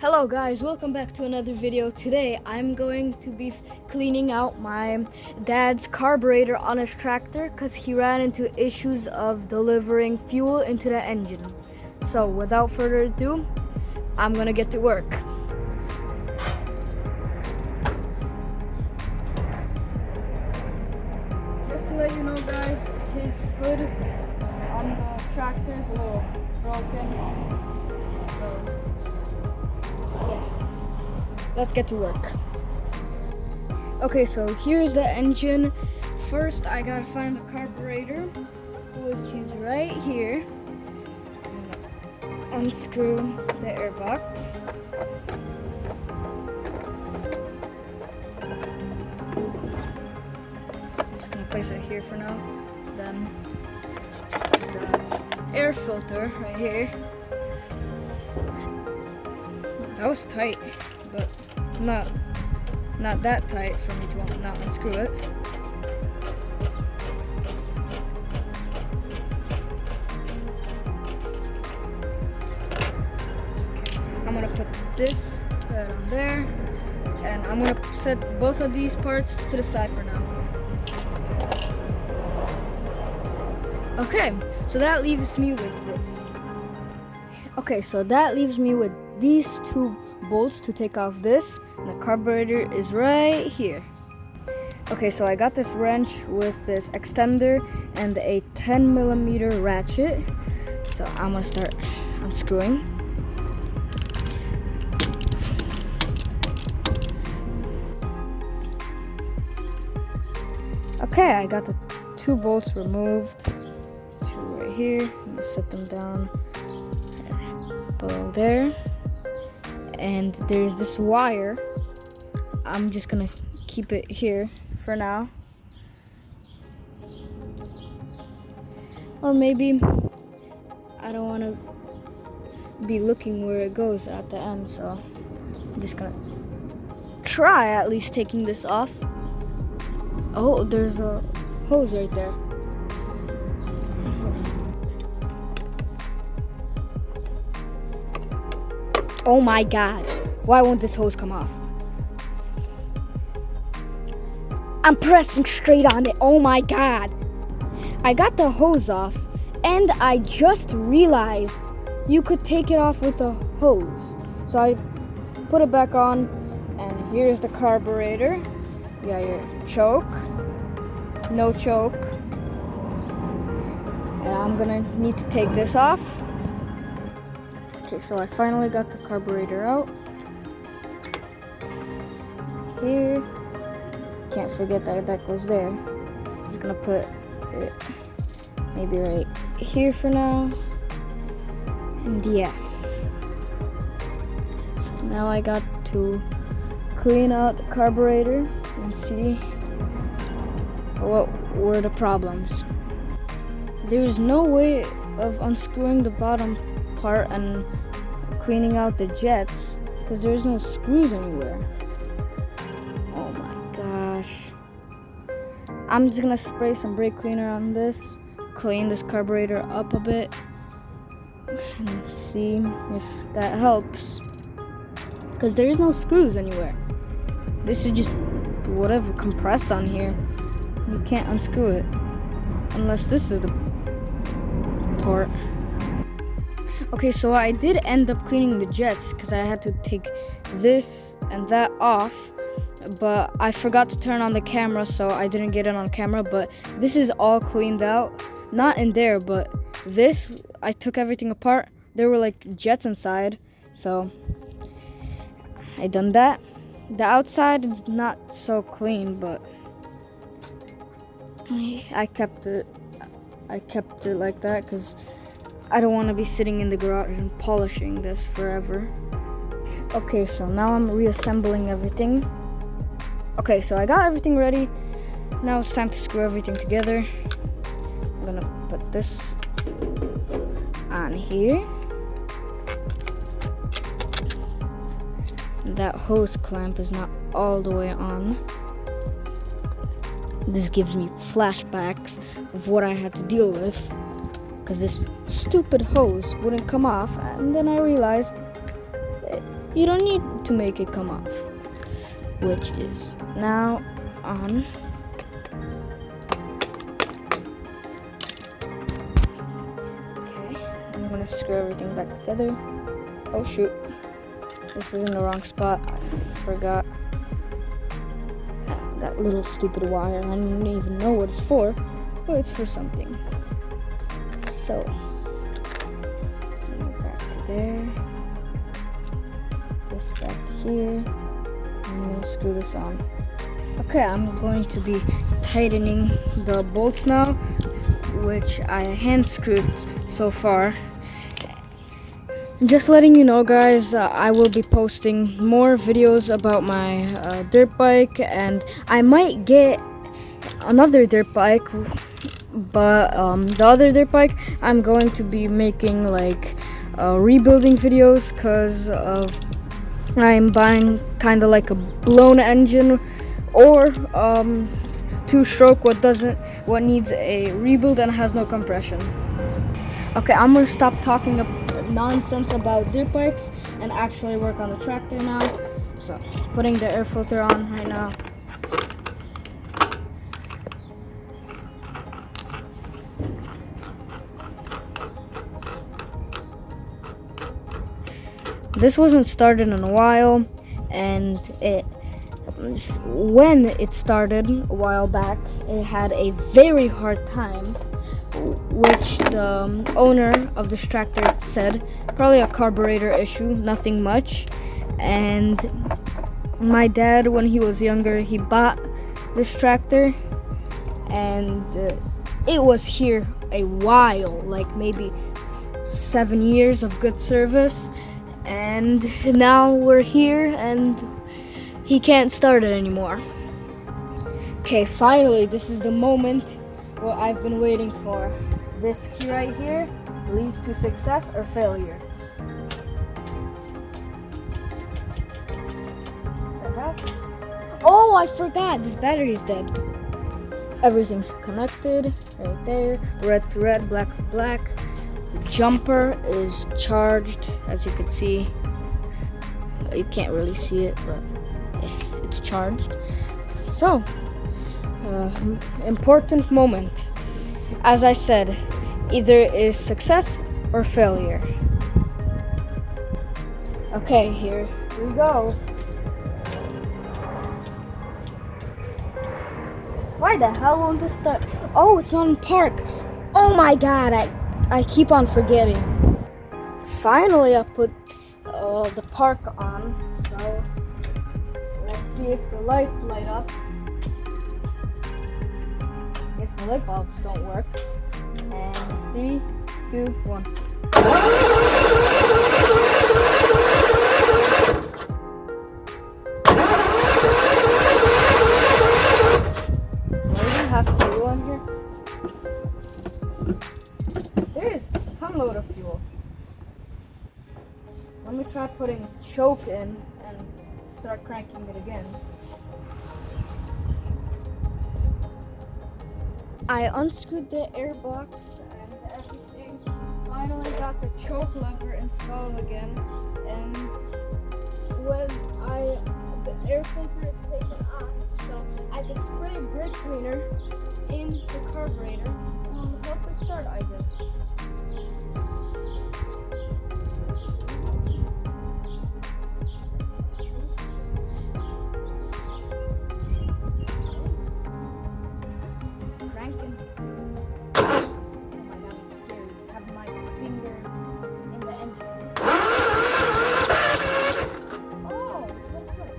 Hello guys, welcome back to another video. Today I'm going to be cleaning out my dad's carburetor on his tractor because he ran into issues of delivering fuel into the engine. So without further ado, I'm gonna get to work. Just to let you know guys, his hood on the tractor is a little broken. So let's get to work. Okay, so here's the engine. First, I gotta find the carburetor, which is right here. Unscrew the airbox. Just gonna place it here for now. Then the air filter right here. That was tight, but not that tight for me to not unscrew it. Okay, I'm gonna put this right on there, and I'm gonna set both of these parts to the side for now. Okay, so that leaves me with this. Okay, so that leaves me with these two bolts to take off this, and the carburetor is right here. Okay, so I got this wrench with this extender and a 10mm ratchet. So I'm gonna start unscrewing. Okay, I got the two bolts removed. Two right here. I'm gonna set them down below there. And there's this wire. I'm just gonna keep it here for now. Or maybe I don't wanna be looking where it goes at the end, so I'm just gonna try at least taking this off. Oh, there's a hose right there. Oh my god, why won't this hose come off? I'm pressing straight on it, oh my god. I got the hose off and I just realized you could take it off with a hose. So I put it back on, and here's the carburetor. You got your choke, no choke. And I'm gonna need to take this off. Okay, so I finally got the carburetor out. Here. Can't forget that goes there. Just gonna put it maybe right here for now. And yeah. So now I got to clean out the carburetor and see what were the problems. There's no way of unscrewing the bottom part and cleaning out the jets because there's no screws anywhere. Oh my gosh. I'm just gonna spray some brake cleaner on this, clean this carburetor up a bit, and see if that helps. Because there is no screws anywhere. This is just whatever compressed on here. You can't unscrew it unless this is the part. Okay, so I did end up cleaning the jets because I had to take this and that off, but I forgot to turn on the camera, so I didn't get it on camera. But this is all cleaned out, not in there, but this, I took everything apart. There were like jets inside, so I done that. The outside is not so clean, but I kept it like that because I don't want to be sitting in the garage and polishing this forever. Okay, so now I'm reassembling everything. Okay, so I got everything ready. Now it's time to screw everything together. I'm gonna put this on here. That hose clamp is not all the way on. This gives me flashbacks of what I had to deal with, because this stupid hose wouldn't come off, and then I realized you don't need to make it come off, which is now on. Okay, I'm gonna screw everything back together. Oh shoot, this is in the wrong spot. I forgot that little stupid wire. I don't even know what it's for, but it's for something. So, back to there. This back here. I'm gonna screw this on. Okay, I'm going to be tightening the bolts now, which I hand screwed so far. Just letting you know, guys, I will be posting more videos about my dirt bike, and I might get another dirt bike, but the other dirt bike I'm going to be making like rebuilding videos, because of I'm buying kind of like a blown engine or two-stroke what needs a rebuild and has no compression. Okay, I'm gonna stop talking nonsense about dirt bikes and actually work on the tractor now. So, putting the air filter on right now. This wasn't started in a while, and when it started a while back, it had a very hard time, which the owner of this tractor said probably a carburetor issue, nothing much. And my dad, when he was younger, he bought this tractor, and it was here a while, like maybe 7 years of good service, and now we're here and he can't start it anymore. Okay, finally, this is the moment what I've been waiting for. This key right here leads to success or failure. Oh, I forgot, this battery's dead. Everything's connected right there, red to red, black to black. The jumper is charged, as you can see. You can't really see it, but it's charged. So, important moment. As I said, either is success or failure. Okay, here we go. Why the hell won't this start? Oh, it's on park. Oh my god, I keep on forgetting. Finally, I put the park on. So let's see if the lights light up. Guess the light bulbs don't work. And 3, 2, 1. Have fuel on here? There is a ton load of fuel. Let me try putting choke in and start cranking it again. I unscrewed the air box and everything. Finally got the choke lever installed again, and when the air filter is taken off, so I can spray brake cleaner in the carburetor and help it start, I guess. Cranking. Oh my god, it's scary. I have my finger in the engine. Oh, it's about to start.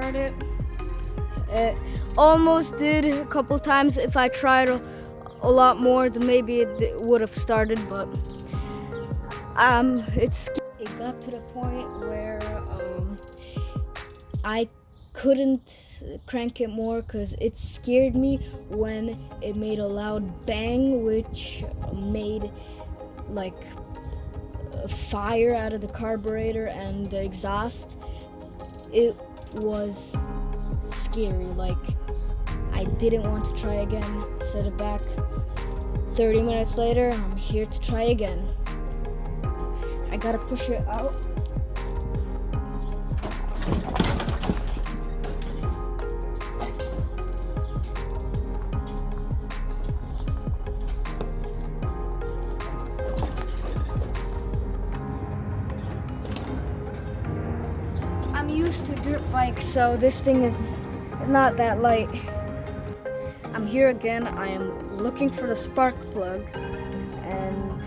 start it. It almost did a couple times. If I tried a lot more, then maybe it would have started, but it got to the point where I couldn't crank it more because it scared me when it made a loud bang, which made like a fire out of the carburetor and the exhaust. It was scary. Like, I didn't want to try again. Set it back. 30 minutes later, I'm here to try again. I gotta push it out. I'm used to dirt bikes, so this thing is not that light. I'm here again. I am looking for the spark plug, and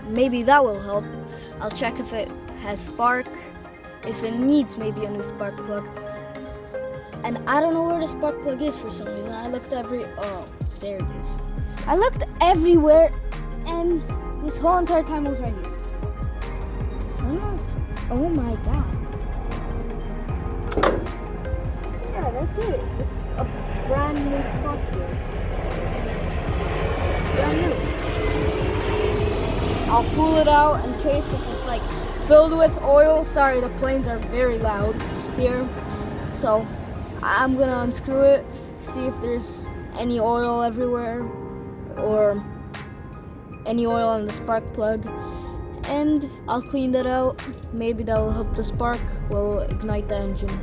maybe that will help. I'll check if it has spark, if it needs maybe a new spark plug. And I don't know where the spark plug is for some reason. I looked oh, there it is. I looked everywhere, and this whole entire time it was right here. Oh my god. Yeah, that's it. It's a brand new spark plug. It's brand new. I'll pull it out in case if it's like filled with oil. Sorry, the planes are very loud here. So I'm gonna unscrew it, see if there's any oil everywhere or any oil on the spark plug, and I'll clean that out. Maybe that will help the spark, will ignite the engine.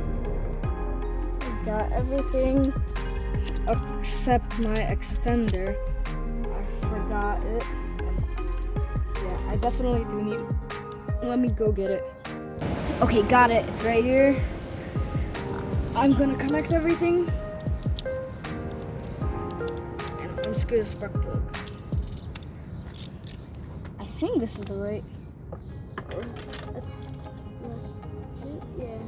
I got everything except my extender. I forgot it. Yeah, I definitely do need it. Let me go get it. Okay, got it. It's right here. I'm gonna connect everything and unscrew the spark plug. I think this is the right. Yeah.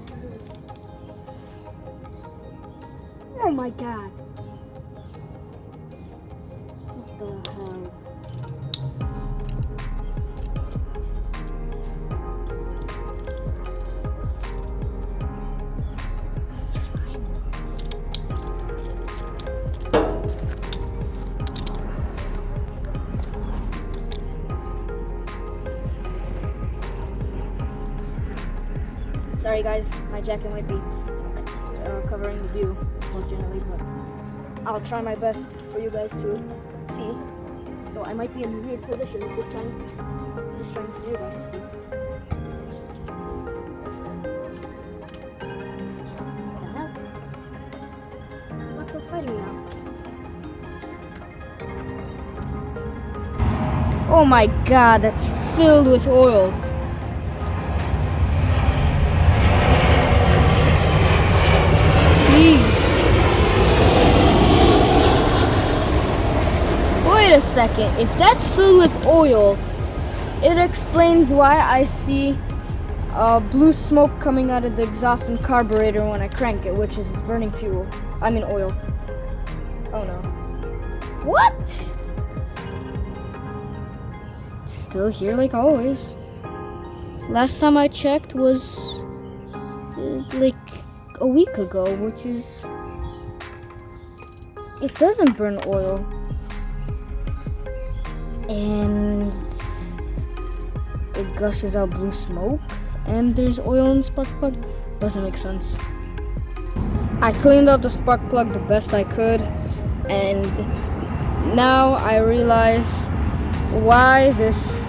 Oh my god. What the hell? Sorry guys, my jacket might be covering the view, unfortunately, but I'll try my best for you guys to see. So I might be in a weird position this time, just trying for you guys to see. What the hell? Spark plug's fighting me now. Oh my god, that's filled with oil. Wait a second, if that's filled with oil, it explains why I see blue smoke coming out of the exhaust and carburetor when I crank it, which is burning oil. Oh no. What? It's still here like always. Last time I checked was like a week ago, which is, it doesn't burn oil, and it gushes out blue smoke, and there's oil in the spark plug. Doesn't make sense. I cleaned out the spark plug the best I could, and now I realize why this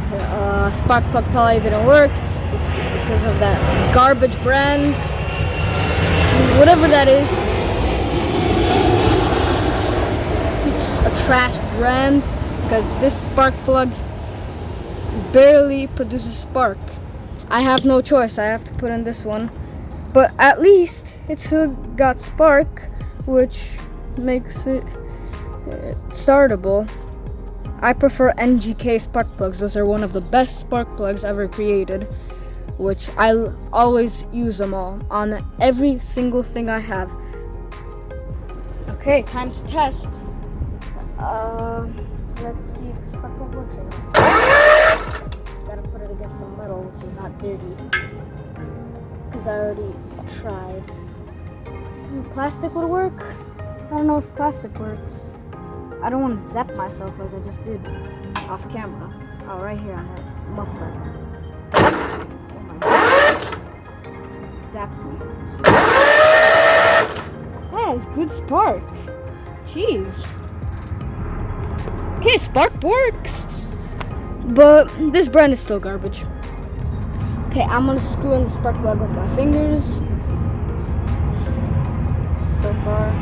spark plug probably didn't work, because of that garbage brand. Whatever that is, it's a trash brand, because this spark plug barely produces spark. I have no choice, I have to put in this one, but at least it's still got spark, which makes it startable. I prefer NGK spark plugs. Those are one of the best spark plugs ever created. which always use them all on every single thing I have. Okay, time to test. Let's see if the spark plug works or not. Gotta put it against some metal, which is not dirty, because I already tried. Plastic would work. I don't know if plastic works. I don't want to zap myself like I just did off camera. Oh, right here on the muffler. Oh my god. It zaps me. That is good spark. Jeez. Okay, spark works. But this brand is still garbage. Okay, I'm gonna screw in the spark plug with my fingers. So far.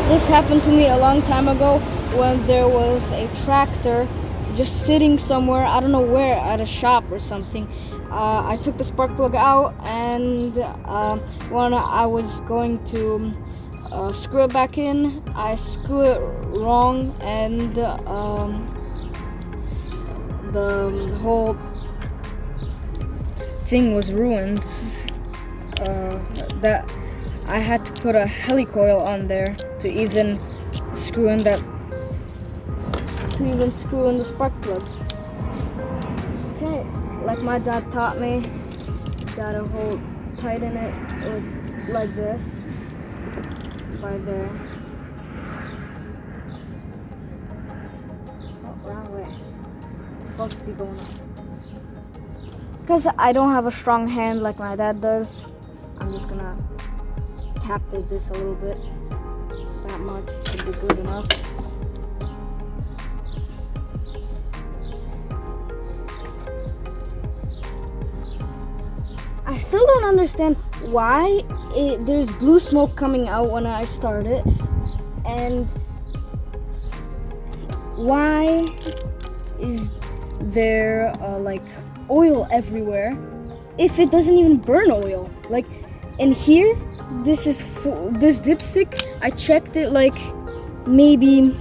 This happened to me a long time ago when there was a tractor just sitting somewhere, I don't know where, at a shop or something. I took the spark plug out, and when I was going to screw it back in, I screw it wrong, and the whole thing was ruined. That I had to put a helicoil on there to even screw in the spark plug. Okay, like my dad taught me, gotta tighten it like this, by there. Oh, wrong way. It's supposed to be going up. Because I don't have a strong hand like my dad does, I'm just gonna tap this a little bit. That much should be good enough. I still don't understand why there's blue smoke coming out when I start it, and why is there like oil everywhere if it doesn't even burn oil. Like in here, this dipstick, I checked it like maybe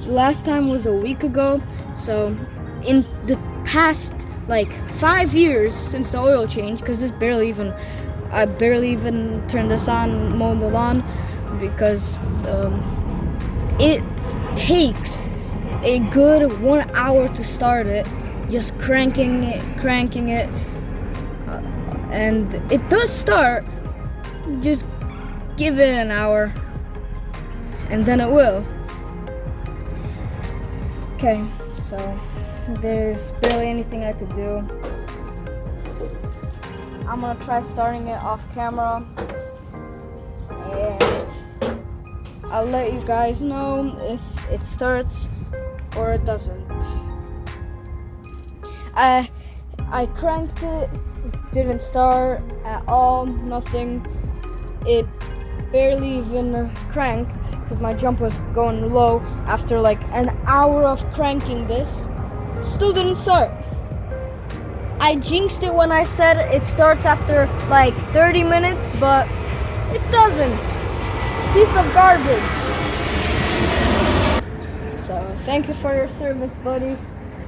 last time was a week ago, so in the past like 5 years since the oil change, because I barely even turned this on, mowed the lawn, because it takes a good 1 hour to start it, just cranking it, and it does start. Just give it an hour and then it will. Okay, so there's barely anything I could do. I'm gonna try starting it off camera, and I'll let you guys know if it starts or it doesn't. I cranked it didn't start at all, nothing. It barely even cranked because my jump was going low. After like an hour of cranking this, still didn't start. I jinxed it when I said it starts after like 30 minutes, but it doesn't. Piece of garbage. So thank you for your service, buddy,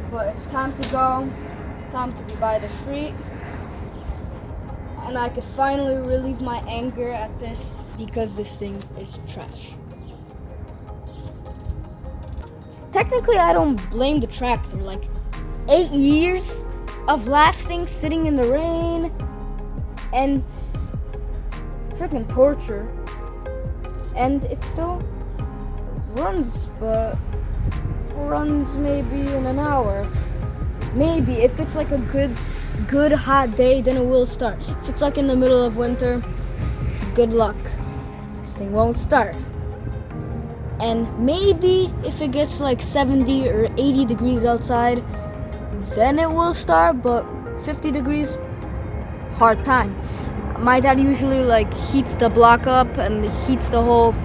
but it's time to go. Time to be by the street, and I could finally relieve my anger at this because this thing is trash. Technically, I don't blame the tractor. Like 8 years of lasting sitting in the rain and freaking torture, and it still runs, but runs maybe in an hour. Maybe if it's like a good hot day, then it will start. If it's like in the middle of winter, good luck. This thing won't start. And maybe if it gets like 70 or 80 degrees outside, then it will start, but 50 degrees, hard time. My dad usually like heats the block up and heats the whole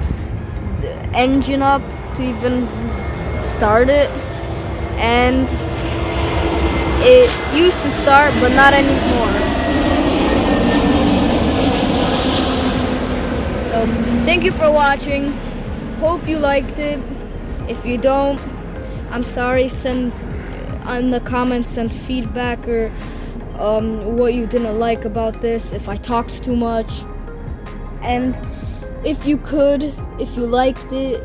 engine up to even start it, and it used to start, but not anymore. So thank you for watching. Hope you liked it. If you don't, I'm sorry. Send in the comments, send feedback or what you didn't like about this, if I talked too much. And if you liked it,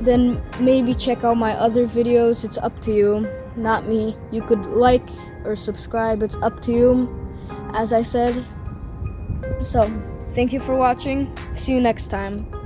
then maybe check out my other videos. It's up to you, not me. You could like or subscribe, it's up to you, as I said. So, thank you for watching. See you next time.